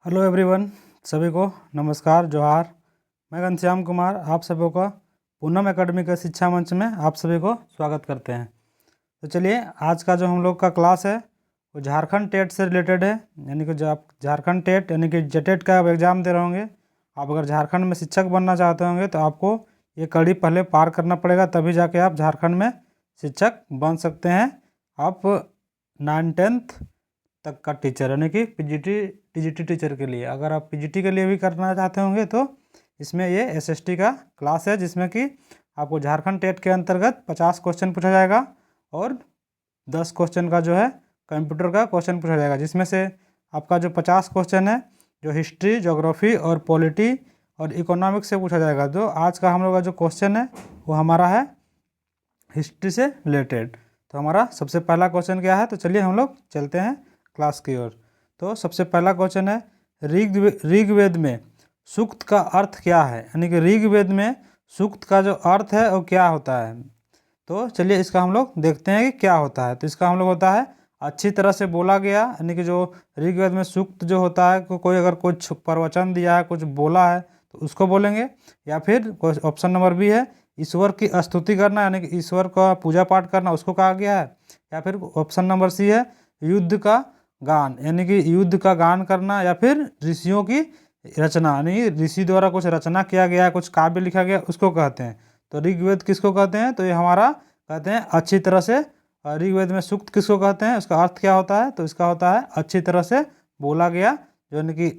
Hello everyone, सभी को नमस्कार जोहार। मैं घनश्याम कुमार आप सभी का पूनम एकेडमी के शिक्षा मंच में आप सभी को स्वागत करते हैं। तो चलिए, आज का जो हम लोग का क्लास है वो झारखंड टेट से रिलेटेड है। यानी कि जो आप झारखंड टेट यानी कि जेटेट का आप एग्ज़ाम दे रहे होंगे, आप अगर झारखंड में शिक्षक बनना चाहते होंगे तो आपको ये कड़ी पहले पार करना पड़ेगा, तभी जाके आप झारखंड में शिक्षक बन सकते हैं। आप 9th तक का टीचर यानी कि पीजीटी टीजीटी टीचर के लिए, अगर आप पीजीटी के लिए भी करना चाहते होंगे तो इसमें ये एसएसटी का क्लास है, जिसमें कि आपको झारखंड टेट के अंतर्गत 50 क्वेश्चन पूछा जाएगा और 10 क्वेश्चन का जो है कंप्यूटर का क्वेश्चन पूछा जाएगा, जिसमें से आपका जो 50 क्वेश्चन है जो हिस्ट्री, ज्योग्राफी और पॉलिटी और इकोनॉमिक्स से पूछा जाएगा। जो आज का हम लोग का जो क्वेश्चन है वो हमारा है हिस्ट्री से रिलेटेड। तो हमारा सबसे पहला क्वेश्चन क्या है, तो चलिए हम लोग चलते हैं क्लास की ओर। तो सबसे पहला क्वेश्चन है, ऋग्वेद में सूक्त का अर्थ क्या है। यानी कि ऋग्वेद में सूक्त का जो अर्थ है वो क्या होता है। तो चलिए इसका हम लोग देखते हैं कि क्या होता है। तो इसका हम लोग होता है अच्छी तरह से बोला गया, यानी कि जो ऋग्वेद में सूक्त जो होता है कोई अगर कुछ प्रवचन दिया है, कुछ बोला है तो उसको बोलेंगे। या फिर ऑप्शन नंबर बी है ईश्वर की स्तुति करना, यानी कि ईश्वर का पूजा पाठ करना, उसको कहा गया है। या फिर ऑप्शन नंबर सी है युद्ध का गान, यानी कि युद्ध का गान करना। या फिर ऋषियों की रचना, यानी ऋषि द्वारा कुछ रचना किया गया है, कुछ काव्य लिखा गया, उसको कहते हैं। तो ऋग्वेद किसको कहते हैं, तो ये हमारा कहते हैं अच्छी तरह से। ऋग्वेद में सूक्त किसको कहते हैं, उसका अर्थ क्या होता है, तो इसका होता है अच्छी तरह से बोला गया, यानी कि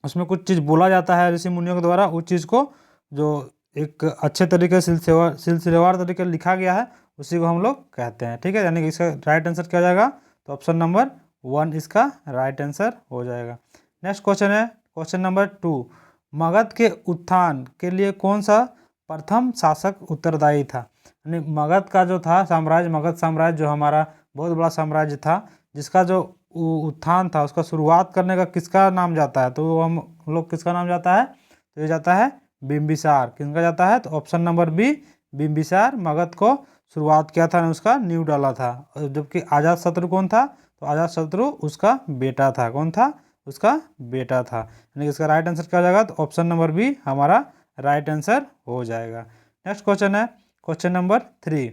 उसमें कुछ चीज़ बोला जाता है ऋषि मुनियों के द्वारा, उस चीज़ को जो एक अच्छे तरीके से सिलसिलेवार तरीके लिखा गया है उसी को हम लोग कहते हैं। ठीक है, यानी कि इसका राइट आंसर क्या हो जाएगा, तो ऑप्शन नंबर 1 इसका राइट आंसर हो जाएगा। नेक्स्ट क्वेश्चन है क्वेश्चन नंबर 2, मगध के उत्थान के लिए कौन सा प्रथम शासक उत्तरदायी था। यानी मगध का जो था साम्राज्य, मगध साम्राज्य जो हमारा बहुत बड़ा साम्राज्य था, जिसका जो उत्थान था उसका शुरुआत करने का किसका नाम जाता है, तो हम लोग किसका नाम जाता है, तो ये जाता है बिम्बिसार। किसका जाता है, तो option number B Bimbisara Magadha को शुरुआत किया था, उसका नींव डाला था। जबकि अजात शत्रु कौन था, तो अजात शत्रु उसका बेटा था। कौन था, उसका बेटा था। यानी कि इसका राइट आंसर क्या हो जाएगा, तो ऑप्शन नंबर बी हमारा राइट आंसर हो जाएगा। नेक्स्ट क्वेश्चन है क्वेश्चन नंबर 3,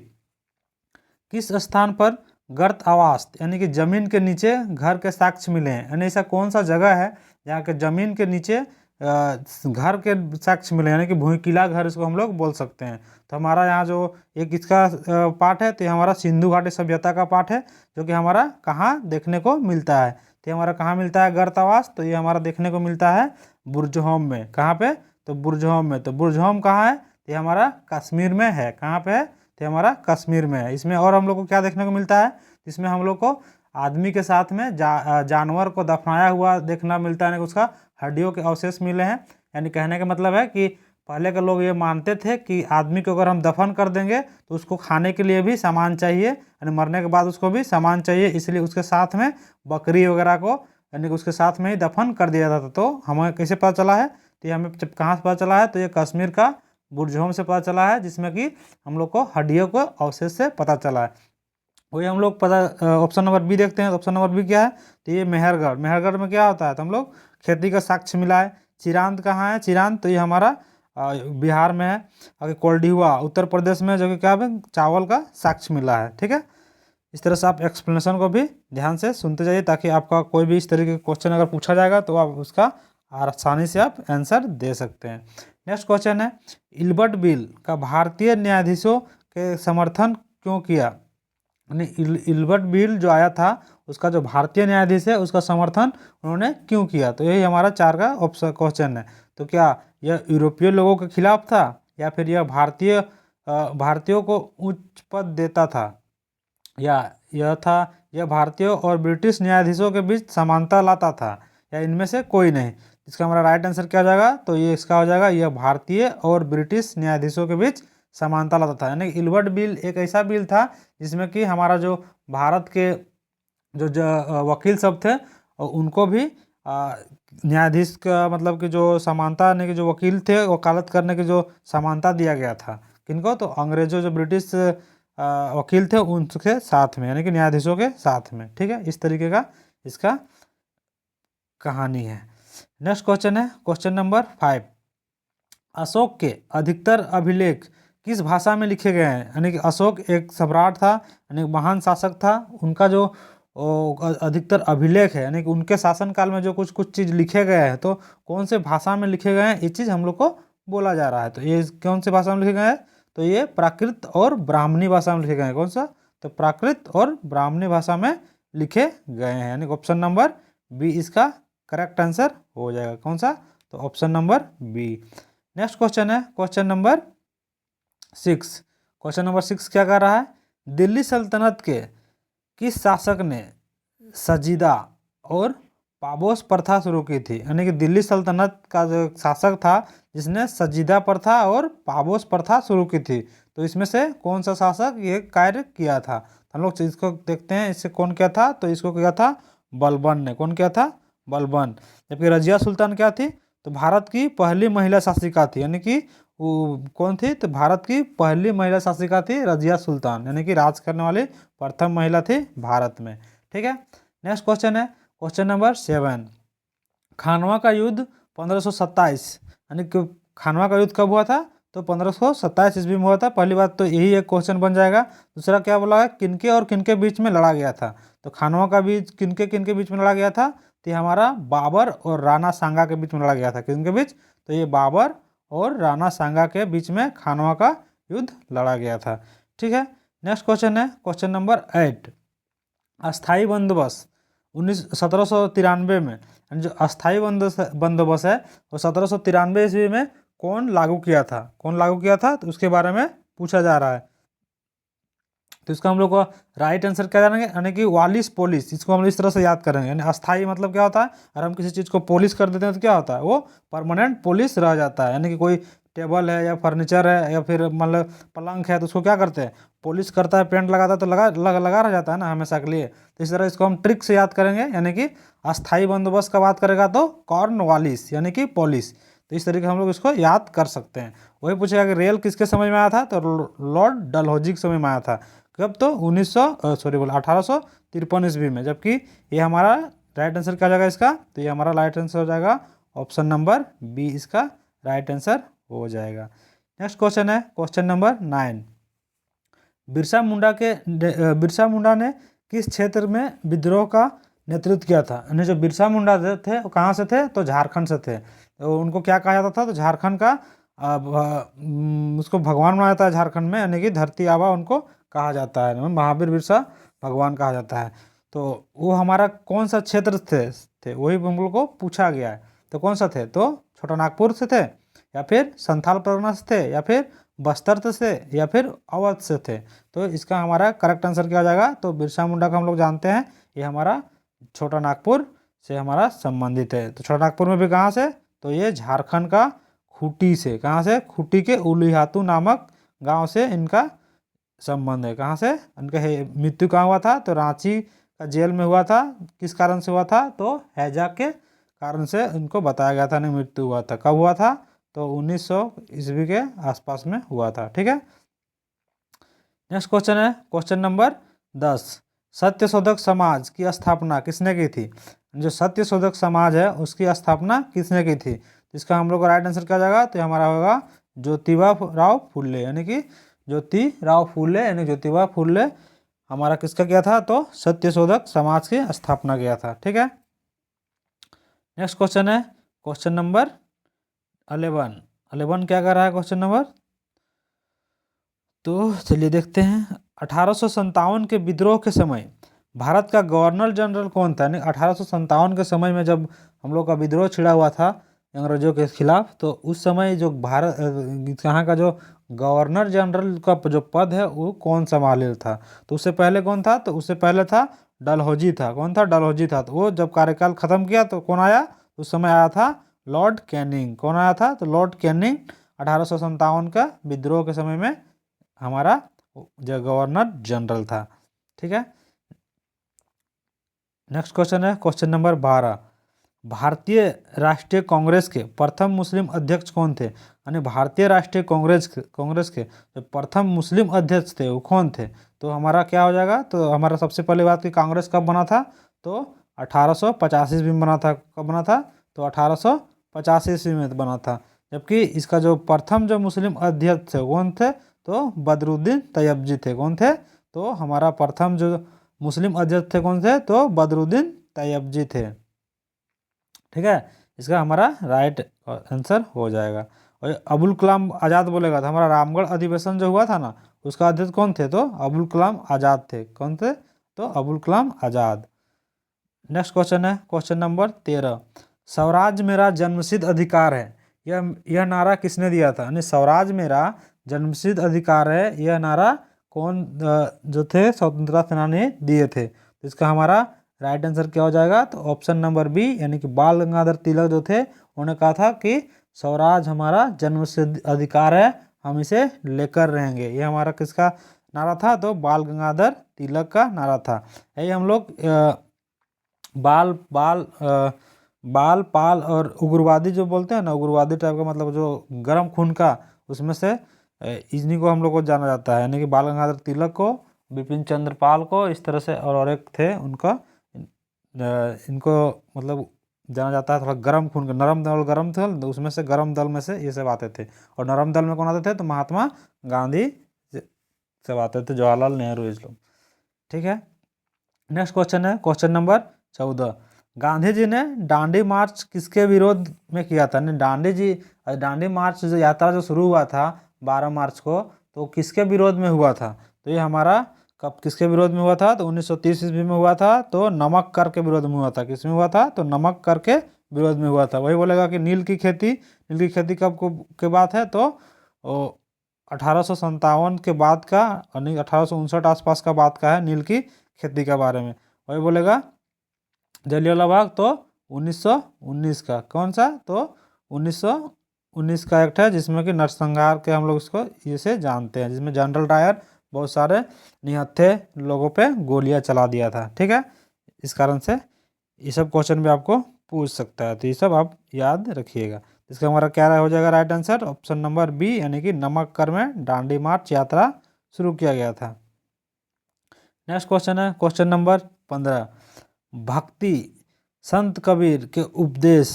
किस स्थान पर गर्त आवास यानी कि जमीन के नीचे घर के साक्ष्य मिले हैं। यानी ऐसा कौन सा जगह है जहाँ के जमीन के नीचे घर के साक्ष्य मिले, यानी कि भूइकिला घर इसको हम लोग बोल सकते हैं। तो हमारा यहाँ जो एक इसका पार्ट है, तो ये हमारा सिंधु घाटी सभ्यता का पार्ट है, जो कि हमारा कहाँ देखने को मिलता है। तो ये हमारा कहाँ मिलता है गर्त आवास, तो ये हमारा देखने को मिलता है बुर्जहोम में। कहाँ पे, तो बुर्जहोम में। तो बुर्जहोम कहाँ है, तो ये हमारा कश्मीर में है। कहाँ पे है, तो हमारा कश्मीर में है। इसमें और हम लोग को क्या देखने को मिलता है, इसमें हम लोग को आदमी के साथ में जानवर को दफनाया हुआ देखना मिलता है, यानी कि उसका हड्डियों के अवशेष मिले हैं। यानी कहने का मतलब है कि पहले के लोग ये मानते थे कि आदमी को अगर हम दफन कर देंगे तो उसको खाने के लिए भी सामान चाहिए, यानी मरने के बाद उसको भी सामान चाहिए, इसलिए उसके साथ में बकरी वगैरह को यानी कि उसके साथ में ही दफन कर दिया जाता था। तो हमें कैसे पता चला है, तो ये हमें जब कहाँ से पता चला है, तो ये कश्मीर का बुर्जहोम से पता चला है, जिसमें कि हम लोग को हड्डियों को अवशेष से पता चला है। वही हम लोग पता ऑप्शन नंबर बी देखते हैं। तो ऑप्शन नंबर बी क्या है, तो ये मेहरगढ़। मेहरगढ़ में क्या होता है, तो हम लोग खेती का साक्ष्य मिला है। चिरांद कहाँ है, चिरांद तो ये हमारा बिहार में है। आगे कोल्डिहुआ उत्तर प्रदेश में, जो कि क्या है चावल का साक्ष्य मिला है। ठीक है, इस तरह से आप एक्सप्लेनेशन को भी ध्यान से सुनते जाइए, ताकि आपका कोई भी इस तरीके का क्वेश्चन अगर पूछा जाएगा तो आप उसका आसानी से आप आंसर दे सकते हैं। नेक्स्ट क्वेश्चन है, इल्बर्ट बिल का भारतीय न्यायाधीशों के समर्थन क्यों किया। यानी इल्बर्ट बिल जो आया था उसका जो भारतीय न्यायाधीश है उसका समर्थन उन्होंने क्यों किया। तो यही हमारा 4 का ऑप्शन क्वेश्चन है। तो क्या यह यूरोपीय लोगों के खिलाफ था, या फिर यह भारतीयों को उच्च पद देता था, या यह भारतीयों और ब्रिटिश न्यायाधीशों के बीच समानता लाता था, या इनमें से कोई नहीं। इसका हमारा राइट आंसर क्या हो जाएगा, तो ये इसका हो जाएगा यह भारतीय और ब्रिटिश न्यायाधीशों के बीच समानता लाता था। यानी इल्बर्ट बिल एक ऐसा बिल था जिसमें कि हमारा जो भारत के जो वकील सब थे उनको भी न्यायाधीश का मतलब कि जो समानता, यानी कि जो वकील थे वकालत करने की जो समानता दिया गया था। किनको, तो अंग्रेजों जो ब्रिटिश वकील थे उनके साथ में, यानी कि न्यायाधीशों के साथ में। ठीक है, इस तरीके का इसका कहानी है। नेक्स्ट क्वेश्चन है क्वेश्चन नंबर 5। अशोक के अधिकतर अभिलेख किस भाषा में लिखे गए हैं? यानी कि अशोक एक सम्राट था, यानी महान शासक था। उनका जो अधिकतर अभिलेख है, यानी कि उनके शासनकाल में जो कुछ कुछ चीज़ लिखे गए हैं, तो कौन से भाषा में लिखे गए हैं, ये चीज़ हम लोग को बोला जा रहा है। तो ये कौन से भाषा में लिखे गए हैं? तो ये प्राकृत और ब्राह्मणी भाषा में लिखे गए हैं। कौन सा? तो प्राकृत और ब्राह्मणी भाषा में लिखे गए हैं, यानी ऑप्शन नंबर बी इसका करेक्ट आंसर हो जाएगा। कौन सा? तो option number B. Next question है क्वेश्चन नंबर 6। क्वेश्चन नंबर 6 क्या कर रहा है? दिल्ली सल्तनत के किस शासक ने सजीदा और पाबोस प्रथा शुरू की थी? यानी कि दिल्ली सल्तनत का जो शासक था जिसने सजीदा प्रथा और पाबोस प्रथा शुरू की थी, तो इसमें से कौन सा शासक ये कार्य किया था? हम लोग इसको देखते हैं, इससे कौन किया था? तो इसको किया था बलबन ने। कौन किया था? बलबन। जबकि रजिया सुल्तान क्या थी? तो भारत की पहली महिला शासिका थी, यानी कि वो कौन थी? तो भारत की पहली महिला शासिका थी रजिया सुल्तान, यानी कि राज करने वाली प्रथम महिला थी भारत में। ठीक है। नेक्स्ट क्वेश्चन है क्वेश्चन नंबर 7। खानवा का युद्ध 1527, यानी कि खानवा का युद्ध कब हुआ था? तो 1527 ईस्वी में हुआ था। पहली बात तो यही एक क्वेश्चन बन जाएगा। दूसरा क्या बोला है? किनके और किनके बीच में लड़ा गया था? तो खानवा का बीच किनके किनके बीच में लड़ा गया था? तो ये हमारा बाबर और राणा सांगा के बीच में लड़ा गया था। किनके बीच? तो ये बाबर और राणा सांगा के बीच में खानवा का युद्ध लड़ा गया था। ठीक है। नेक्स्ट क्वेश्चन है क्वेश्चन नंबर 8। अस्थाई बंदोबस्त 1793 में, जो अस्थाई बंदोबस्त है वो 1793 ईस्वी में कौन लागू किया था? कौन लागू किया था? तो उसके बारे में पूछा जा रहा है। तो इसका हम लोग को राइट आंसर क्या जानेंगे? यानी कि वालिस पोलिस। इसको हम लोग इस तरह से याद करेंगे। यानी अस्थाई मतलब क्या होता है? अगर हम किसी चीज़ को पॉलिश कर देते हैं तो क्या होता है? वो परमानेंट पॉलिश रह जाता है। यानी कि कोई टेबल है या फर्नीचर है या फिर मतलब पलंग है, तो उसको क्या करते हैं? पॉलिश करता है, पेंट लगाता है, तो लगा रह जाता है ना हमेशा के लिए। तो इस तरह इसको हम ट्रिक से याद करेंगे। यानी कि अस्थाई बंदोबस्त का बात करेगा तो कॉर्नवालिस, यानी कि पॉलिश। तो इस तरीके हम लोग इसको याद कर सकते हैं। वही पूछेगा कि रेल किसके समय में आया था? तो लॉर्ड डलहौजी के समय में आया था। कब? तो 1853 ईस्वी में। जबकि ये हमारा राइट आंसर क्या हो जाएगा इसका? तो ये हमारा राइट आंसर हो जाएगा ऑप्शन नंबर बी, इसका राइट आंसर हो जाएगा। नेक्स्ट क्वेश्चन है क्वेश्चन नंबर 9। बिरसा मुंडा ने किस क्षेत्र में विद्रोह का नेतृत्व किया था? यानी जो बिरसा मुंडा थे वो कहाँ से थे? तो झारखंड से थे। तो उनको क्या कहा जाता था? तो झारखंड का उसको भगवान माना जाता है झारखंड में, यानी कि धरती आबा उनको कहा जाता है। महावीर बिरसा भगवान कहा जाता है। तो वो हमारा कौन सा क्षेत्र थे वही हम लोग को पूछा गया है। तो कौन सा थे? तो छोटा नागपुर से थे, या फिर संथाल परगना से थे, या फिर बस्तर से, या फिर अवध से थे। तो इसका हमारा करेक्ट आंसर क्या हो जाएगा? तो बिरसा मुंडा का हम लोग जानते हैं ये हमारा छोटा नागपुर से हमारा संबंधित है। तो छोटा नागपुर में भी कहाँ से? तो ये झारखंड का खूंटी से। कहाँ से? खूंटी के उलिहातू नामक गांव से इनका संबंध है। कहाँ से? इनका मृत्यु कहाँ हुआ था? तो रांची का जेल में हुआ था। किस कारण से हुआ था? तो हैजा के कारण से इनको बताया गया था, नहीं मृत्यु हुआ था। कब हुआ था? तो 1900 ईस्वी के आसपास में हुआ था। ठीक है। नेक्स्ट क्वेश्चन है क्वेश्चन नंबर 10। सत्यशोधक समाज की स्थापना किसने की थी? जो सत्यशोधक समाज है उसकी स्थापना किसने की थी? इसका हम लोग का राइट आंसर क्या हो जाएगा? तो हमारा होगा ज्योतिबा राव फुले, यानी कि ज्योतिबा फुले हमारा किसका किया था? तो सत्यशोधक समाज की स्थापना किया था। ठीक है। नेक्स्ट क्वेश्चन है क्वेश्चन नंबर 11 क्या कर रहा है क्वेश्चन नंबर? तो चलिए देखते हैं। 1857 के विद्रोह के समय भारत का गवर्नर जनरल कौन था? यानी 1857 के समय में जब हम लोग का विद्रोह छिड़ा हुआ था अंग्रेजों के खिलाफ, तो उस समय जो भारत यहाँ का जो गवर्नर जनरल का जो पद है वो कौन संभाले था? तो उससे पहले कौन था? तो उससे पहले था डलहौजी था। कौन था? डलहौजी था। तो वो जब कार्यकाल खत्म किया तो कौन आया? उस समय आया था लॉर्ड कैनिंग। कौन आया था? तो लॉर्ड कैनिंग 1857 का विद्रोह के समय में हमारा जो गवर्नर जनरल था। ठीक है। नेक्स्ट क्वेश्चन है क्वेश्चन नंबर 12। भारतीय राष्ट्रीय कांग्रेस के प्रथम मुस्लिम अध्यक्ष कौन थे? यानी भारतीय राष्ट्रीय कांग्रेस के जो प्रथम मुस्लिम अध्यक्ष थे वो कौन थे? तो हमारा क्या हो जाएगा? तो हमारा सबसे पहले बात की कांग्रेस कब बना था? तो 1885 ईस्वी में बना था। कब बना था? तो तो 1885 ईस्वी में बना था। जबकि इसका जो प्रथम जो मुस्लिम अध्यक्ष थे कौन थे, तो बदरुद्दीन तैयबजी थे। कौन थे, तो हमारा प्रथम जो मुस्लिम अध्यक्ष थे कौन थे, तो बदरुद्दीन तैयबजी थे। ठीक है, इसका हमारा राइट आंसर हो जाएगा। और अबुल कलाम आज़ाद बोलेगा तो हमारा रामगढ़ अधिवेशन जो हुआ था ना, उसका अध्यक्ष कौन थे, तो अबुल कलाम आज़ाद थे। कौन थे, तो अबुल कलाम आज़ाद। नेक्स्ट क्वेश्चन है क्वेश्चन नंबर 13। स्वराज मेरा जन्मसिद्ध अधिकार है, यह नारा किसने दिया था। यानी स्वराज मेरा जन्मसिद्ध अधिकार है, यह नारा कौन जो थे स्वतंत्रता सेनानी दिए थे। तो इसका हमारा राइट आंसर क्या हो जाएगा, तो ऑप्शन नंबर बी, यानी कि बाल गंगाधर तिलक जो थे उन्होंने कहा था कि स्वराज हमारा जन्मसिद्ध अधिकार है, हम इसे लेकर रहेंगे। ये हमारा किसका नारा था, तो बाल गंगाधर तिलक का नारा था। यही हम लोग बाल बाल बाल पाल और उग्रवादी जो बोलते हैं ना, उग्रवादी टाइप का मतलब जो गर्म खून का, उसमें से इन्हीं को हम लोग को जाना जाता है। यानी कि बाल गंगाधर तिलक को, बिपिन चंद्र पाल को, इस तरह से और एक थे उनका, इनको मतलब जाना जाता है थोड़ा गर्म खून का। नरम दल गर्म दल, उसमें से गर्म दल में से ये सब आते थे। और नरम दल में कौन आते थे, तो महात्मा गांधी सब आते थे, जवाहरलाल नेहरू इस लोग। ठीक है, नेक्स्ट क्वेश्चन है क्वेश्चन नंबर 14। गांधी जी ने दांडी मार्च किसके विरोध में किया था। दांडी मार्च जो यात्रा जो शुरू हुआ था 12 मार्च को, तो किसके विरोध में हुआ था। तो ये हमारा कब किसके विरोध में हुआ था, तो 1930 ईस्वी में हुआ था। तो नमक कर के विरोध में हुआ था। किस में हुआ था, तो नमक कर के विरोध में हुआ था। वही बोलेगा कि नील की खेती कब के बात है, तो 1857 के बाद का, यानी 1859 आसपास का बात का है, नील की खेती के बारे में। वही बोलेगा जलियांवाला बाग तो 1919 का। कौन सा, तो 1919 का एक्ट है, जिसमें कि नरसंहार के हम लोग इसको इसे जानते हैं, जिसमें जनरल डायर बहुत सारे निहत्थे लोगों पे गोलियां चला दिया था। ठीक है, इस कारण से ये सब क्वेश्चन भी आपको पूछ सकता है, तो ये सब आप याद रखिएगा। इसका हमारा क्या हो जाएगा right answer, option number B, यानी कि नमक कर में दांडी मार्च यात्रा शुरू किया गया था। नेक्स्ट क्वेश्चन है क्वेश्चन नंबर 15। भक्ति संत कबीर के उपदेश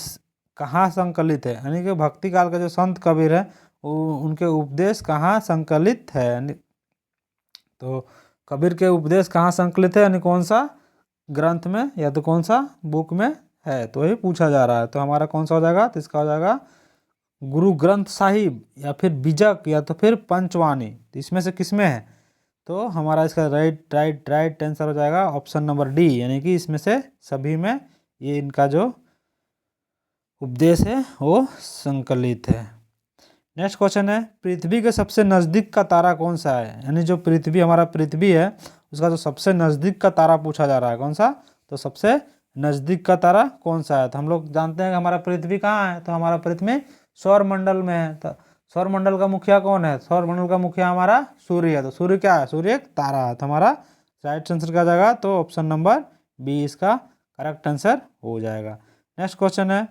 कहाँ संकलित है। यानी कि भक्ति काल का जो संत कबीर है उनके उपदेश कहाँ संकलित है। तो कबीर के उपदेश कहाँ संकलित है, यानी कौन सा ग्रंथ में या तो कौन सा बुक में है, तो वही पूछा जा रहा है। तो हमारा कौन सा हो जाएगा, तो इसका हो जाएगा गुरु ग्रंथ साहिब, या फिर बीजक, या तो फिर पंचवाणी। तो इसमें से किस में है, तो हमारा इसका राइट आंसर हो जाएगा ऑप्शन नंबर डी, यानी कि इसमें से सभी में ये इनका जो उपदेश है वो संकलित है। नेक्स्ट क्वेश्चन है पृथ्वी के सबसे नज़दीक का तारा कौन सा है। यानी जो पृथ्वी हमारा पृथ्वी है उसका जो सबसे नज़दीक का तारा पूछा जा रहा है, कौन सा, तो सबसे नज़दीक का तारा कौन सा है। तो हम लोग जानते हैं कि हमारा पृथ्वी कहाँ है, तो हमारा पृथ्वी सौर मंडल में है। तो सौर मंडल का मुखिया कौन है, सौर मंडल का मुखिया हमारा सूर्य है। तो सूर्य क्या है, सूर्य एक तारा है। तो हमारा राइट आंसर क्या जाएगा, तो ऑप्शन नंबर बी इसका करेक्ट आंसर हो जाएगा। नेक्स्ट क्वेश्चन है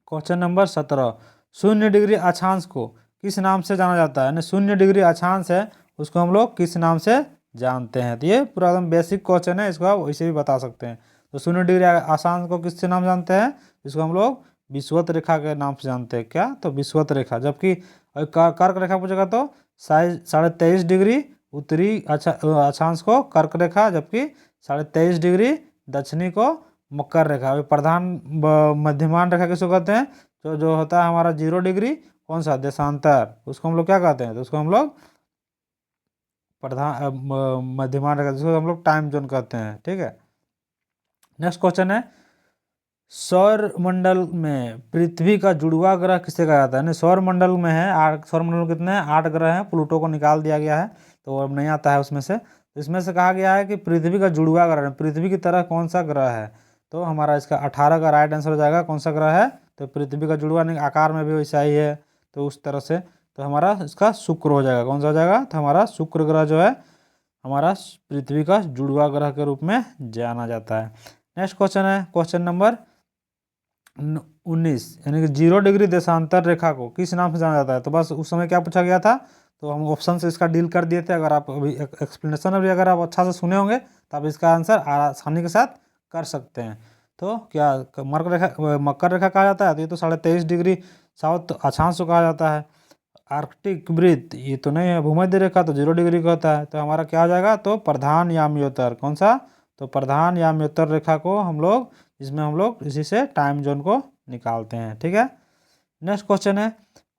क्वेश्चन नंबर 17। 0 डिग्री अक्षांश को किस नाम से जाना जाता है। यानी 0 डिग्री अक्षांश है उसको हम लोग किस नाम से जानते हैं। तो ये पूरा एकदम बेसिक क्वेश्चन है, इसको आप वैसे भी बता सकते हैं। तो 0 डिग्री अक्षांश को किससे नाम जानते हैं, इसको हम लोग विषुवत रेखा के नाम से जानते हैं। क्या, तो विषुवत रेखा। जबकि कर्क रेखा पूछेगा तो 23.5 डिग्री उत्तरी अक्षांश को कर्क रेखा, जबकि 23.5 डिग्री दक्षिणी को मकर रेखा। अभी प्रधान मध्यमान रेखा किसको कहते हैं, तो जो होता है हमारा 0 डिग्री कौन सा देशांतर, उसको हम लोग क्या कहते हैं, तो उसको हम लोग प्रधान मध्यमान रेखा, जिसको हम लोग टाइम जोन कहते हैं। ठीक है, नेक्स्ट क्वेश्चन है सौर मंडल में पृथ्वी का जुड़वा ग्रह किसे कहा जाता है। यानी सौर मंडल में है सौर मंडल में कितने हैं, 8 ग्रह हैं। प्लूटो को निकाल दिया गया है तो अब नहीं आता है उसमें से। तो इसमें से कहा गया है कि पृथ्वी का जुड़वा ग्रह, पृथ्वी की तरह कौन सा ग्रह है। तो हमारा इसका 18 का राइट आंसर हो जाएगा कौन सा ग्रह है, तो पृथ्वी का जुड़वा नहीं, आकार में भी वैसा ही है तो उस तरह से। तो हमारा इसका शुक्र हो जाएगा। कौन सा हो जाएगा, तो हमारा शुक्र ग्रह जो है हमारा पृथ्वी का जुड़वा ग्रह के रूप में जाना जाता है। नेक्स्ट क्वेश्चन है क्वेश्चन नंबर 19। यानी कि 0 डिग्री देशांतर रेखा को किस नाम से जाना जाता है। तो बस उस समय क्या पूछा गया था, तो हम ऑप्शन से इसका डील कर दिए थे। अगर आप अभी एक्सप्लेनेशन अभी अगर आप अच्छा से सुने होंगे तो आप इसका आंसर आसानी के साथ कर सकते हैं। तो क्या मकर रेखा कहा जाता है, तो ये तो 23.5 डिग्री साउथ अक्षांश को कहा जाता है। आर्कटिक वृत्त ये तो नहीं है, भूमध्य रेखा तो 0 डिग्री का होता है, तो हमारा क्या हो जाएगा, तो प्रधान याम्योत्तर, कौन सा, तो प्रधान याम्योत्तर रेखा को हम लोग, इसमें हम लोग इसी से टाइम जोन को निकालते हैं। ठीक है, नेक्स्ट क्वेश्चन है,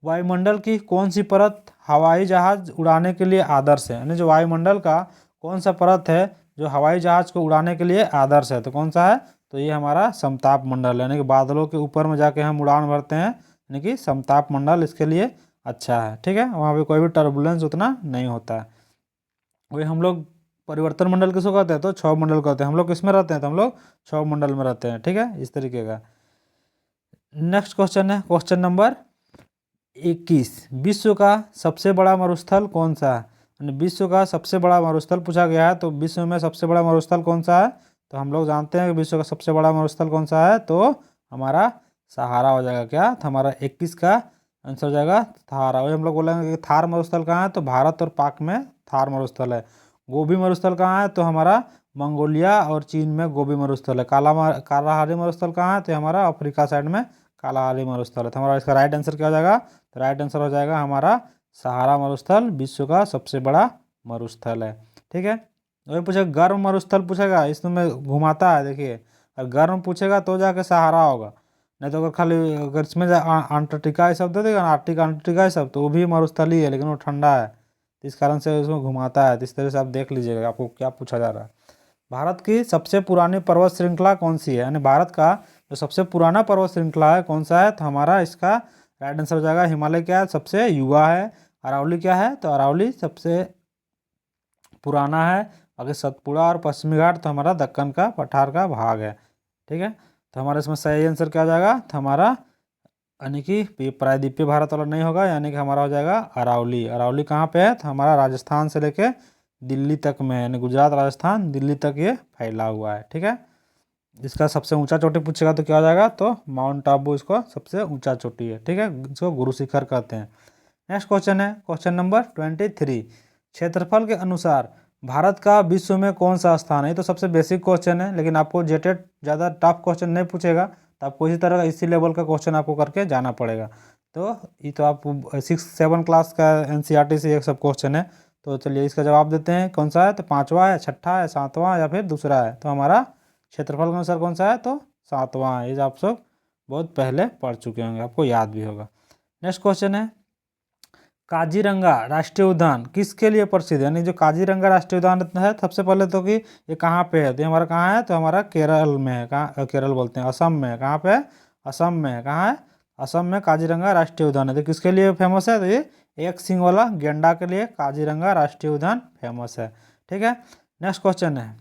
वायुमंडल की कौन सी परत हवाई जहाज उड़ाने के लिए आदर्श है, यानी जो वायुमंडल का कौन सा परत है जो हवाई जहाज को उड़ाने के लिए आदर्श है, तो कौन सा है, तो ये हमारा समताप मंडल है, यानी कि बादलों के ऊपर में जाके हम उड़ान भरते हैं, यानी कि समताप मंडल इसके लिए अच्छा है। ठीक है, वहाँ पे कोई भी टर्बुलेंस उतना नहीं होता है। वही हम लोग परिवर्तन मंडल किसको कहते हैं, तो क्षोभ मंडल कहते हैं। हम लोग किसमें रहते हैं, तो हम लोग क्षोभ मंडल में रहते हैं। ठीक है, इस तरीके का। नेक्स्ट क्वेश्चन है क्वेश्चन नंबर 21, विश्व का सबसे बड़ा मरुस्थल कौन सा है, यानी विश्व का सबसे बड़ा मरुस्थल पूछा गया है, तो विश्व में सबसे बड़ा मरुस्थल कौन सा है, तो हम लोग जानते हैं कि विश्व का सबसे बड़ा मरुस्थल कौन सा है, तो हमारा सहारा हो जाएगा। क्या, तो हमारा 21 का आंसर हो जाएगा सहारा। वही हम लोग बोलेंगे कि थार मरुस्थल कहाँ है, तो भारत और पाक में थार मरुस्थल है। गोबी मरुस्थल कहाँ है, तो हमारा मंगोलिया और चीन में गोबी मरुस्थल है। कालाहारी मरुस्थल कहाँ है, तो हमारा अफ्रीका साइड में कालाहारी मरुस्थल है। तो हमारा इसका राइट आंसर क्या हो जाएगा, तो राइट आंसर हो जाएगा हमारा सहारा मरुस्थल विश्व का सबसे बड़ा मरुस्थल है। ठीक है, वही पूछेगा गर्म मरुस्थल पूछेगा, इसमें घुमाता है, देखिए अगर गर्म पूछेगा तो जाके सहारा होगा, नहीं तो अगर खाली अगर इसमें अंटार्कटिका ये सब दे देगा, आर्टिक अंटार्कटिका ये सब, तो वो भी मरुस्थल ही है लेकिन वो ठंडा है, तो इस कारण से उसमें घुमाता है। तो इस तरह से आप देख लीजिएगा आपको क्या पूछा जा रहा है। भारत की सबसे पुरानी पर्वत श्रृंखला कौन सी है, यानी भारत का जो सबसे पुराना पर्वत श्रृंखला है कौन सा है, तो हमारा इसका राइट आंसर हो जाएगा हिमालय। क्या है, सबसे युवा है। अरावली क्या है, तो अरावली सबसे पुराना है। आगे सतपुड़ा और पश्चिमी घाट तो हमारा दक्कन का पठार का भाग है। ठीक है, तो हमारा इसमें सही आंसर क्या हो जाएगा, तो हमारा यानी कि प्रायद्वीपीय भारत वाला नहीं होगा, यानी कि हमारा हो जाएगा अरावली। अरावली कहाँ पे है, तो हमारा राजस्थान से लेके दिल्ली तक में है, यानी गुजरात राजस्थान दिल्ली तक ये फैला हुआ है। ठीक है, इसका सबसे ऊंचा चोटी पूछेगा तो क्या हो जाएगा, तो माउंट आबू इसको सबसे ऊंचा चोटी है। ठीक है, इसको गुरु शिखर कहते हैं। नेक्स्ट क्वेश्चन है क्वेश्चन नंबर 23, क्षेत्रफल के अनुसार भारत का विश्व में कौन सा स्थान है। ये तो सबसे बेसिक क्वेश्चन है, लेकिन आपको जेटेड ज़्यादा टफ क्वेश्चन नहीं पूछेगा, तो आपको इसी तरह इसी लेवल का क्वेश्चन आपको करके जाना पड़ेगा। तो ये तो आप 6-7 क्लास का NCERT से एक सब क्वेश्चन है। तो चलिए इसका जवाब देते हैं, कौन सा है, तो 5वां है, छठा है, 7वां या फिर दूसरा है, तो हमारा क्षेत्रफल के अनुसार कौन सा है, तो 7वां है। ये आप सब बहुत पहले पढ़ चुके होंगे, आपको याद भी होगा। नेक्स्ट क्वेश्चन है, काजीरंगा राष्ट्रीय उद्यान किसके लिए प्रसिद्ध है, यानी जो काजीरंगा राष्ट्रीय उद्यान है, सबसे पहले तो कि ये कहाँ पे है, तो ये हमारा कहाँ है, तो हमारा केरल में है। कहाँ, केरल बोलते हैं, असम में है। कहाँ पे है, असम में है। कहाँ है, असम में काजीरंगा राष्ट्रीय उद्यान है। तो किसके लिए फेमस है, तो ये एक सींग वाला गेंडा के लिए काजीरंगा राष्ट्रीय उद्यान फेमस है। ठीक है, नेक्स्ट क्वेश्चन है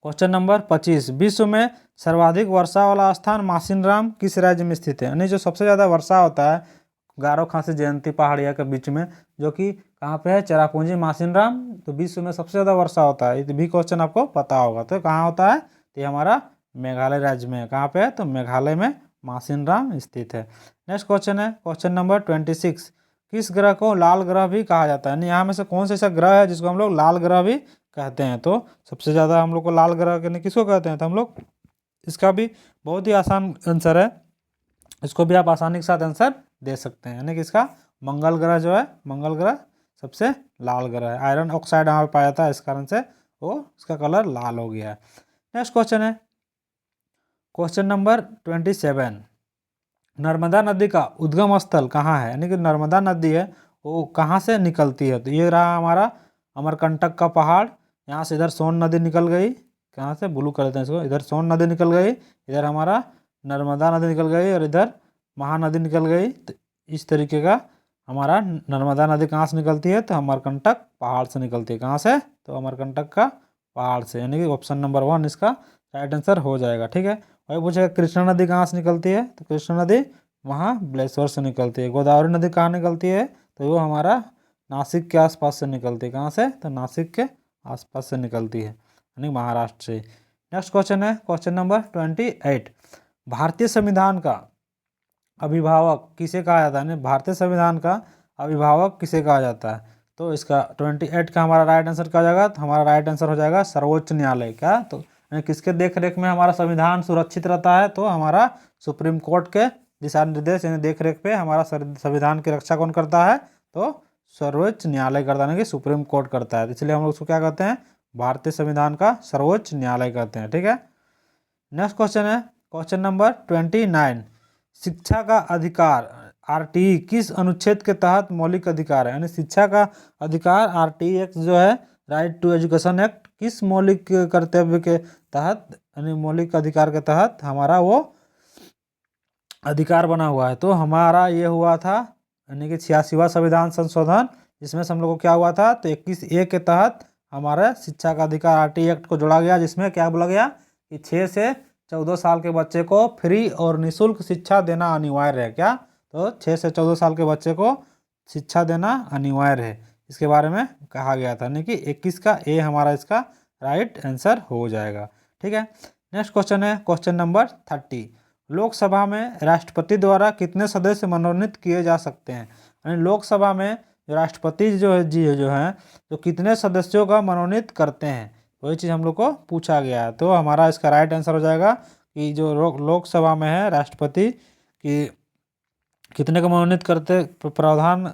क्वेश्चन नंबर 25, विश्व में सर्वाधिक वर्षा वाला स्थान मासिनराम किस राज्य में स्थित है, यानी जो सबसे ज़्यादा वर्षा होता है गारो खासी जयंती पहाड़िया के बीच में, जो कि कहाँ पे है, चेरापूंजी मासिनराम, तो विश्व में सबसे ज़्यादा वर्षा होता है। ये भी क्वेश्चन आपको पता होगा, तो कहाँ होता है, तो ये हमारा मेघालय राज्य में है। कहाँ पे है, तो मेघालय में मासिनराम स्थित है। नेक्स्ट क्वेश्चन है क्वेश्चन नंबर 26, किस ग्रह को लाल ग्रह भी कहा जाता है, यानी यहाँ में से कौन सा ऐसा ग्रह है जिसको हम लोग लाल ग्रह भी कहते हैं। तो सबसे ज़्यादा हम लोग को लाल ग्रह कहने किसको कहते हैं, तो हम लोग इसका भी बहुत ही आसान आंसर है, इसको भी आप आसानी के साथ आंसर दे सकते हैं, यानी कि इसका मंगल ग्रह जो है, मंगल ग्रह सबसे लाल ग्रह है। आयरन ऑक्साइड यहाँ पे पाया जाता है, इस कारण से वो इसका कलर लाल हो गया है। नेक्स्ट क्वेश्चन है क्वेश्चन नंबर 27, नर्मदा नदी का उद्गम स्थल कहाँ है, यानी कि नर्मदा नदी है वो कहाँ से निकलती है, तो ये रहा हमारा अमरकंटक का पहाड़। यहाँ से इधर सोन नदी निकल गई, कहाँ से, ब्लू कर देते हैं इसको, इधर सोन नदी निकल गई, इधर हमारा नर्मदा नदी निकल गई और इधर महानदी निकल गई। तो इस तरीके का हमारा नर्मदा नदी कहाँ से निकलती है, तो अमरकंटक पहाड़ से निकलती है। कहाँ से, तो अमरकंटक का पहाड़ से, यानी कि ऑप्शन नंबर 1 इसका राइट आंसर हो जाएगा। ठीक है, वही पूछेगा कृष्णा नदी कहाँ से निकलती है, तो कृष्णा नदी महाबलेश्वर से निकलती है। गोदावरी नदी कहाँ निकलती है, तो वो हमारा नासिक के आसपास से निकलती है। कहाँ से, तो नासिक के आसपास से निकलती है, यानी महाराष्ट्र से। नेक्स्ट क्वेश्चन है क्वेश्चन नंबर 28, भारतीय संविधान का अभिभावक किसे कहा जाता है, यानी भारतीय संविधान का अभिभावक किसे कहा जाता है, तो इसका 28 का हमारा राइट आंसर क्या हो जाएगा, तो हमारा राइट आंसर हो जाएगा सर्वोच्च न्यायालय। क्या, तो यानी किसके देख रेख में हमारा संविधान सुरक्षित रहता है? तो हमारा सुप्रीम कोर्ट के दिशा निर्देश यानी देख रेख पे हमारा संविधान की रक्षा कौन करता है? तो सर्वोच्च न्यायालय करता है, यानी कि सुप्रीम कोर्ट करता है। इसलिए हम लोग उसको क्या कहते हैं? भारतीय संविधान का सर्वोच्च न्यायालय कहते हैं। ठीक है, नेक्स्ट क्वेश्चन है क्वेश्चन नंबर 29। शिक्षा का अधिकार आरटीई किस अनुच्छेद के तहत मौलिक अधिकार है? यानी शिक्षा का अधिकार आरटीई एक्ट जो है, राइट टू एजुकेशन एक्ट, किस मौलिक कर्तव्य के तहत यानी मौलिक अधिकार के तहत हमारा वो अधिकार बना हुआ है? तो हमारा ये हुआ था यानी कि 86वां संविधान संशोधन, जिसमें से हम लोग को क्या हुआ था? तो 21A के तहत हमारा शिक्षा का अधिकार आरटीई एक्ट को जोड़ा गया, जिसमें क्या बोला गया कि 6 से 14 साल के बच्चे को फ्री और निःशुल्क शिक्षा देना अनिवार्य है। क्या? तो 6 से 14 साल के बच्चे को शिक्षा देना अनिवार्य है, इसके बारे में कहा गया था। यानी कि 21 का ए हमारा इसका राइट आंसर हो जाएगा। ठीक है, नेक्स्ट क्वेश्चन है क्वेश्चन नंबर 30। लोकसभा में राष्ट्रपति द्वारा कितने सदस्य मनोनीत किए जा सकते हैं? यानी लोकसभा में जो राष्ट्रपति जो हैं तो कितने सदस्यों का मनोनीत करते हैं, वही चीज़ हम लोग को पूछा गया है। तो हमारा इसका राइट आंसर हो जाएगा कि जो लोकसभा में है राष्ट्रपति की कितने का मनोनीत करते प्रावधान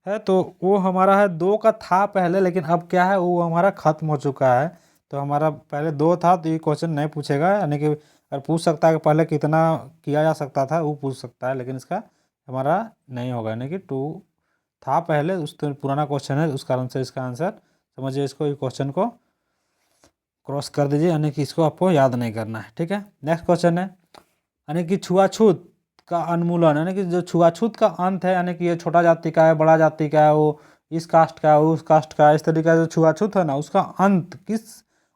है, तो वो हमारा है 2 का था पहले, लेकिन अब क्या है वो हमारा खत्म हो चुका है। तो हमारा पहले 2 था, तो ये क्वेश्चन नहीं पूछेगा, यानी कि अगर पूछ सकता है कि पहले कितना किया जा सकता था वो पूछ सकता है, लेकिन इसका हमारा नहीं होगा, यानी कि 2 था पहले, उस तो पुराना क्वेश्चन है, उस कारण से इसका आंसर समझिए, इसको ये क्वेश्चन को क्रॉस कर दीजिए, यानी कि इसको आपको याद नहीं करना है। ठीक है, नेक्स्ट क्वेश्चन है यानी कि छुआछूत का उन्मूलन, यानी कि जो छुआछूत का अंत है, यानी कि ये छोटा जाति का है, बड़ा जाति का है, वो इस कास्ट का है, उस कास्ट का है, इस तरीके का जो छुआछूत है ना, उसका अंत किस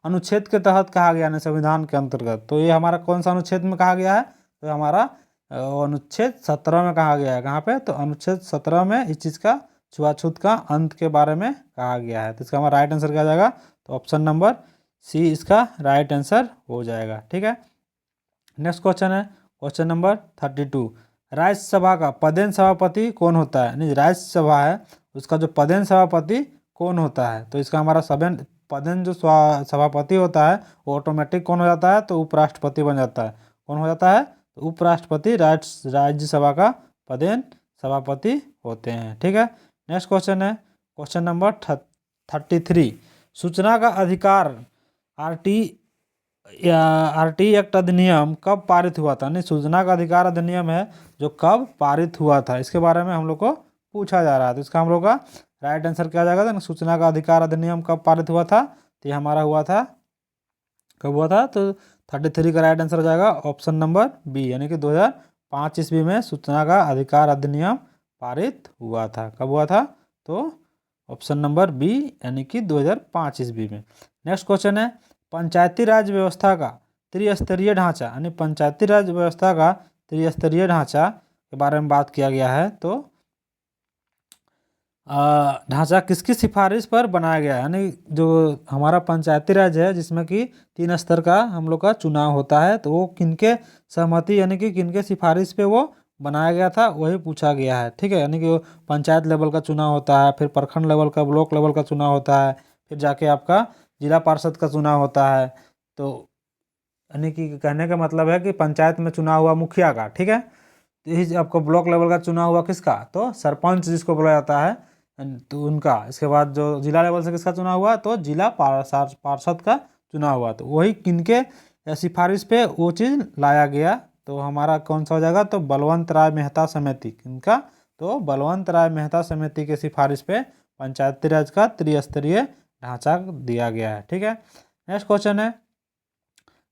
अनुच्छेद के तहत कहा गया है संविधान के अंतर्गत? तो ये हमारा कौन सा अनुच्छेद में कहा गया है? तो हमारा अनुच्छेद 17 में कहा गया है। कहाँ पे? तो अनुच्छेद 17 में इस चीज़ का छुआछूत का अंत के बारे में कहा गया है। तो इसका हमारा राइट आंसर क्या जाएगा? तो ऑप्शन नंबर सी इसका राइट आंसर हो जाएगा। ठीक है, नेक्स्ट क्वेश्चन है क्वेश्चन नंबर 32। राज्यसभा का पदेन सभापति कौन होता है? यानी राज्यसभा है उसका जो पदेन सभापति कौन होता है? तो इसका हमारा पदेन जो सभापति होता है वो ऑटोमेटिक कौन हो जाता है? तो उपराष्ट्रपति बन जाता है। कौन हो जाता है? तो उपराष्ट्रपति राज्यसभा का पदेन सभापति होते हैं। ठीक है, नेक्स्ट क्वेश्चन है क्वेश्चन नंबर 33। सूचना का अधिकार आरटीई एक्ट अधिनियम कब पारित हुआ था? नहीं, सूचना का अधिकार अधिनियम है जो कब पारित हुआ था, इसके बारे में हम लोग को पूछा जा रहा है। तो इसका हम लोग का राइट आंसर क्या जाएगा? तो सूचना का अधिकार अधिनियम कब पारित हुआ था? तो ये हमारा हुआ था, कब हुआ था? तो 33 का राइट आंसर हो जाएगा ऑप्शन नंबर बी, यानी कि 2005 ईस्वी में सूचना का अधिकार अधिनियम पारित हुआ था। कब हुआ था? तो ऑप्शन नंबर बी, यानी कि 2005 ईस्वी में। नेक्स्ट क्वेश्चन है पंचायती राज व्यवस्था का त्रिस्तरीय ढांचा, यानी पंचायती राज व्यवस्था का त्रिस्तरीय ढांचा के बारे में बात किया गया है। तो ढांचा किसकी सिफारिश पर बनाया गया है? यानी जो हमारा पंचायती राज है जिसमें कि 3 स्तर का हम लोग का चुनाव होता है, तो वो किनके सहमति यानी कि किनके सिफारिश पे वो बनाया गया था, वही पूछा गया है। ठीक है, यानी कि वो पंचायत लेवल का चुनाव होता है, फिर प्रखंड लेवल का, ब्लॉक लेवल का चुनाव होता है, फिर जाके आपका जिला पार्षद का चुनाव होता है। तो यानी कि कहने का मतलब है कि पंचायत में चुनाव हुआ मुखिया का, ठीक है, तो यही आपको ब्लॉक लेवल का चुनाव हुआ किसका? तो सरपंच जिसको बोला जाता है, तो उनका। इसके बाद जो जिला लेवल से किसका चुनाव हुआ? तो जिला पार्षद का चुनाव हुआ। तो वही किनके सिफारिश पे वो चीज़ लाया गया, तो हमारा कौन सा हो जाएगा? तो बलवंत राय मेहता समिति, किनका? तो बलवंत राय मेहता समिति के सिफारिश पे पंचायती राज का त्रिस्तरीय ढांचा दिया गया है। ठीक है, नेक्स्ट क्वेश्चन है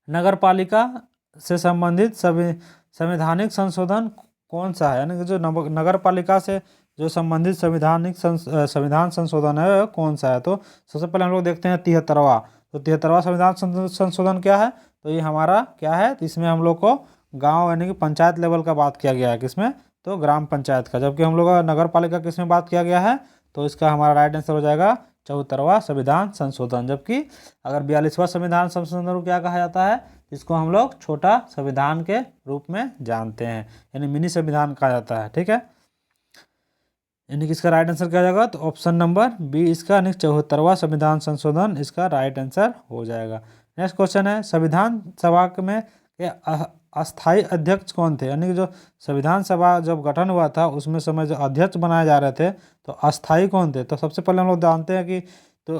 नगर पालिका से संबंधित संवैधानिक संशोधन कौन सा है? यानी कि जो नगर पालिका से जो संबंधित संविधान संशोधन है वह कौन सा है? तो सबसे पहले हम लोग देखते हैं 73वां। तो 73वां संविधान संशोधन क्या है? तो ये हमारा क्या है? तो इसमें हम लोग को गांव यानी कि पंचायत लेवल का बात किया गया है, किसमें? तो ग्राम पंचायत का। जबकि हम लोग का नगर पालिका किसमें बात किया गया है? तो इसका हमारा राइट आंसर हो जाएगा 74वां संविधान संशोधन। जबकि अगर 42वां संविधान संशोधन को क्या कहा जाता है? इसको हम लोग छोटा संविधान के रूप में जानते हैं, यानी मिनी संविधान कहा जाता है। ठीक है, यानी कि इसका राइट आंसर क्या हो जाएगा, तो ऑप्शन नंबर बी इसका यानी 74वां संविधान संशोधन इसका राइट आंसर हो जाएगा। नेक्स्ट क्वेश्चन है, संविधान सभा में के अस्थाई अध्यक्ष कौन थे, यानी कि जो संविधान सभा जब गठन हुआ था उसमें समय जो अध्यक्ष बनाए जा रहे थे तो अस्थाई कौन थे। तो सबसे पहले हम लोग जानते हैं कि तो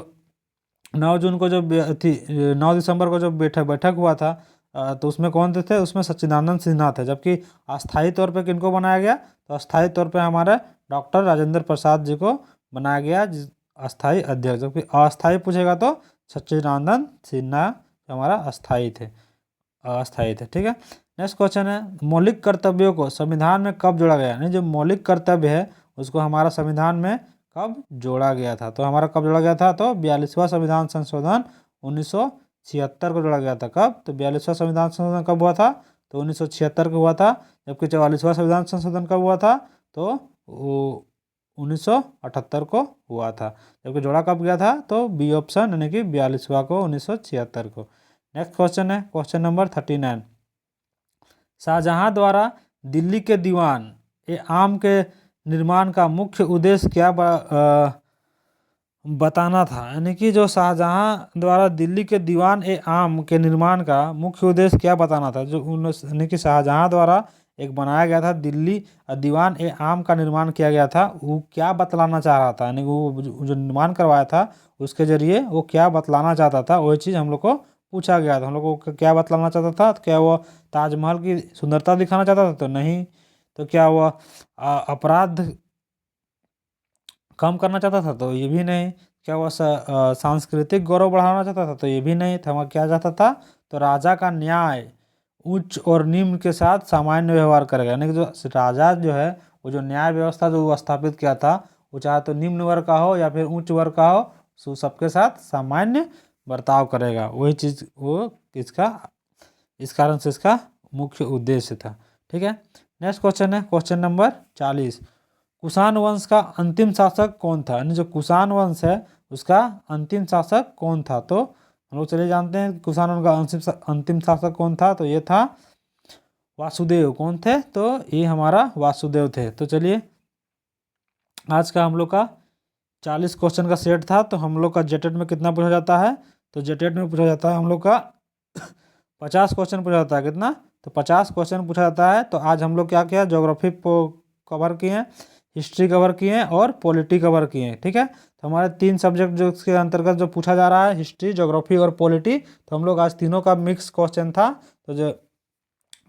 9 जून को जब थी 9 दिसंबर को जब बैठक हुआ था तो उसमें कौन थे, उसमें सच्चिदानंद सिन्हा थे। जबकि अस्थाई तौर पे किनको बनाया गया, तो अस्थाई तौर पे हमारे डॉक्टर राजेंद्र प्रसाद जी को बनाया गया अस्थाई अध्यक्ष। जबकि अस्थाई पूछेगा तो सच्चिदानंद सिन्हा हमारा अस्थाई थे, ठीक है। नेक्स्ट क्वेश्चन है, मौलिक कर्तव्यों को संविधान में कब जोड़ा गया, यानी जो मौलिक कर्तव्य है उसको हमारा संविधान में कब जोड़ा गया था। तो हमारा कब जोड़ा गया था, तो 42वां संविधान संशोधन 1976 को जोड़ा गया था। कब, तो 42वां संविधान संशोधन कब हुआ था, तो 1976 को हुआ था। जबकि 44वां संविधान संशोधन कब हुआ था, तो 1978 को हुआ था। जबकि जोड़ा कब गया था, तो बी ऑप्शन यानी कि 42वां को 1976 को। नेक्स्ट क्वेश्चन है क्वेश्चन नंबर 39, शाहजहां द्वारा दिल्ली के दीवान ए आम के निर्माण का मुख्य उद्देश्य क्या बताना था। यानी कि जो शाहजहां द्वारा दिल्ली के दीवान ए आम के निर्माण का मुख्य उद्देश्य क्या बताना था। जो यानी कि शाहजहां द्वारा एक बनाया गया था दिल्ली दीवान ए आम का निर्माण किया गया था, वो क्या बतलाना चाह रहा था, यानी वो जो निर्माण करवाया था उसके जरिए वो क्या बतलाना चाहता था, वही चीज़ हम लोग को पूछा गया था। हम लोग को क्या बतलाना चाहता था, तो क्या वो ताजमहल की सुंदरता दिखाना चाहता था, तो नहीं। तो क्या वो अपराध कम करना चाहता था, तो ये भी नहीं। क्या वो सांस्कृतिक गौरव बढ़ाना चाहता था, तो ये भी नहीं था। वह क्या चाहता था, तो राजा का न्याय उच्च और निम्न के साथ सामान्य व्यवहार करेगा। यानी कि जो राजा जो है वो जो न्याय व्यवस्था जो वो स्थापित किया था, वो चाहे तो निम्न वर्ग का हो या फिर उच्च वर्ग का हो, सो सबके साथ सामान्य बर्ताव करेगा। वही चीज़ वो इसका इस कारण से इसका मुख्य उद्देश्य था, ठीक है। नेक्स्ट क्वेश्चन है क्वेश्चन नंबर 40, कुषाण वंश का अंतिम शासक कौन था, यानी जो कुषाण वंश है उसका अंतिम शासक कौन था। तो हम लोग चलिए जानते हैं कुषाण वंश का अंतिम शासक कौन था, तो ये था वासुदेव। कौन थे, तो ये हमारा वासुदेव थे। तो चलिए आज का हम लोग का 40 क्वेश्चन का सेट था। तो हम लोग का जेटेट में कितना पूछा जाता है, तो जेटेट में पूछा जाता है हम लोग का 50 क्वेश्चन पूछा जाता है। कितना, तो 50 क्वेश्चन पूछा जाता है। तो आज हम लोग क्या किया, ज्योग्राफी कवर किए, हिस्ट्री कवर किए और पॉलिटी कवर किए, ठीक है। तो हमारे 3 सब्जेक्ट जो इसके अंतर्गत जो पूछा जा रहा है, हिस्ट्री, ज्योग्राफी और पॉलिटी, तो हम लोग आज तीनों का मिक्स क्वेश्चन था। तो जो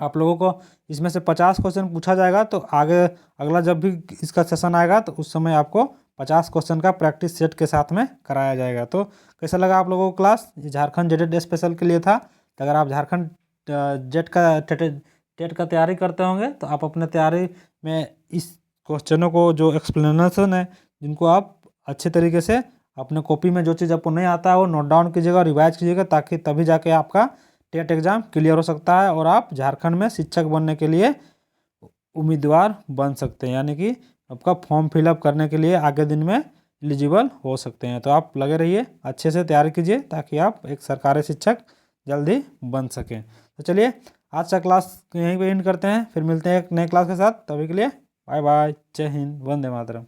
आप लोगों को इसमें से 50 क्वेश्चन पूछा जाएगा, तो आगे अगला जब भी इसका सेशन आएगा तो उस समय आपको 50 क्वेश्चन का प्रैक्टिस सेट के साथ में कराया जाएगा। तो कैसा लगा आप लोगों को क्लास, झारखंड जेटेट स्पेशल के लिए था। तो अगर आप झारखंड टेट का तैयारी करते होंगे तो आप अपने तैयारी में इस क्वेश्चनों को जो एक्सप्लेनेशन है जिनको आप अच्छे तरीके से अपने कॉपी में जो चीज़ आपको नहीं आता है वो नोट डाउन कीजिएगा, रिवाइज कीजिएगा, ताकि तभी जाके आपका टेट एग्ज़ाम क्लियर हो सकता है और आप झारखंड में शिक्षक बनने के लिए उम्मीदवार बन सकते हैं, यानी कि आपका फॉर्म फिलअप करने के लिए आगे दिन में एलिजिबल हो सकते हैं। तो आप लगे रहिए, अच्छे से तैयारी कीजिए ताकि आप एक सरकारी शिक्षक जल्दी बन सकें। तो चलिए आज का क्लास यहीं पे एंड करते हैं, फिर मिलते हैं एक नए क्लास के साथ। तभी के लिए बाय बाय, जय हिंद, वंदे मातरम।